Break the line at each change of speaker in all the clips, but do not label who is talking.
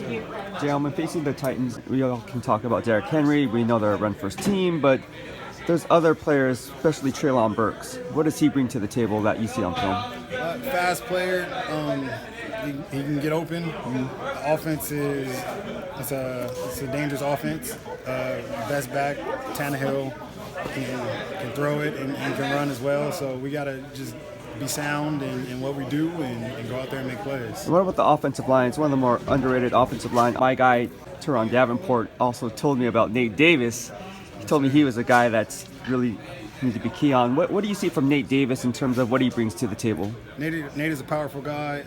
Jayon, when facing the Titans, we all can talk about Derrick Henry. We know they're a run-first team, but there's other players, especially Treylon Burks. What does he bring to the table that you see on film?
Fast player. He can get open. The offense it's a dangerous offense. Best back, Tannehill can throw it and can run as well. So we got to just be sound in what we do and go out there and make plays.
What about the offensive line? It's one of the more underrated offensive line. My guy, Teron Davenport, also told me about Nate Davis. He told me he was a guy that's really need to be key on. What do you see from Nate Davis in terms of what he brings to the table?
Nate is a powerful guy.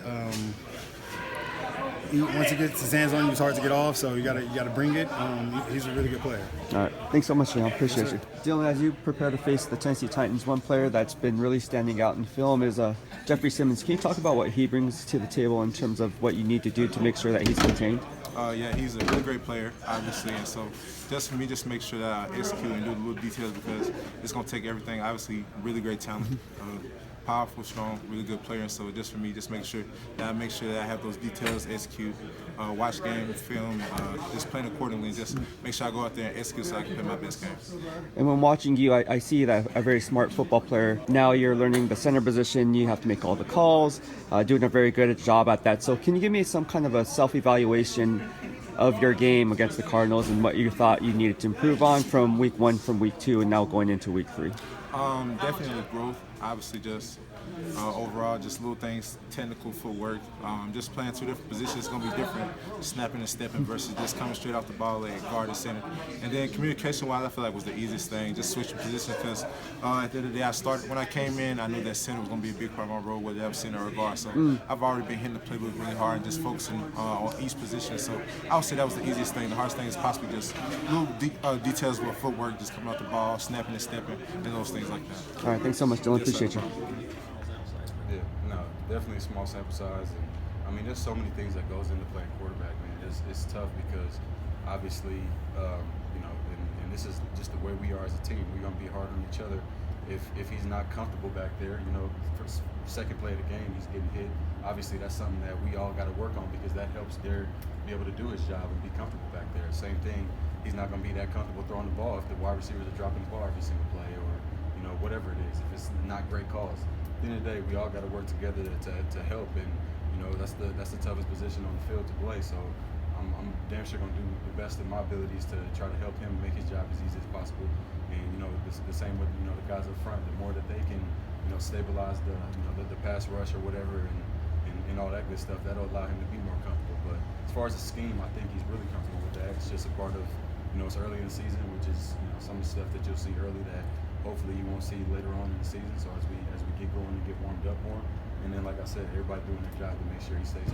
Once he gets his hands on you, it's hard to get off, so you gotta bring it. He's a really good player.
All right. Thanks so much, Jayon. Appreciate you. Dylan, as you prepare to face the Tennessee Titans, one player that's been really standing out in film is Jeffrey Simmons. Can you talk about what he brings to the table in terms of what you need to do to make sure that he's contained?
Yeah, he's a really great player, obviously, and so just for me, just make sure that I execute and do the little details because it's going to take everything. Obviously, really great talent, powerful, strong, really good player, and so just for me, just make sure that I have those details, execute, watch game, film, just playing accordingly, just make sure I go out there and execute so I can play my best game.
And when watching you, I see that a very smart football player. Now you're learning the center position, you have to make all the calls, doing a very good job at that. So can you give me some kind of a self-evaluation of your game against the Cardinals and what you thought you needed to improve on from week 1, from week 2, and now going into week 3?
Definitely growth. Obviously, just overall, just little things, technical footwork. Just playing 2 different positions is going to be different. Snapping and stepping versus just coming straight off the ball at guard and center. And then communication-wise, I feel like was the easiest thing. Just switching positions because at the end of the day, when I came in, I knew that center was going to be a big part of my role, whether that was center or guard. So I've already been hitting the playbook really hard and just focusing on each position. So I would say that was the easiest thing. The hardest thing is possibly just little details with footwork, just coming off the ball, snapping and stepping, and those things like that.
All right, thanks so much, Dylan. Appreciate you.
Yeah, no, definitely a small sample size. And, I mean, there's so many things that goes into playing quarterback, man. It's tough because obviously, you know, and this is just the way we are as a team. We're going to be hard on each other. If he's not comfortable back there, you know, for second play of the game, he's getting hit. Obviously, that's something that we all got to work on because that helps Derrick be able to do his job and be comfortable back there. Same thing, he's not going to be that comfortable throwing the ball if the wide receivers are dropping the ball every single play or, you know, whatever it is, if it's not great calls. At the end of the day, we all got to work together to help, and you know that's the toughest position on the field to play. So I'm damn sure gonna do the best of my abilities to try to help him make his job as easy as possible. And you know the same with the guys up front. The more that they can stabilize the pass rush or whatever and all that good stuff, that'll allow him to be more comfortable. But as far as the scheme, I think he's really comfortable with that. It's just a part of it's early in the season, which is some of the stuff that you'll see early that hopefully you won't see later on in the season. So as we get going and get warmed up more, and then like I said, everybody doing their job to make sure he stays.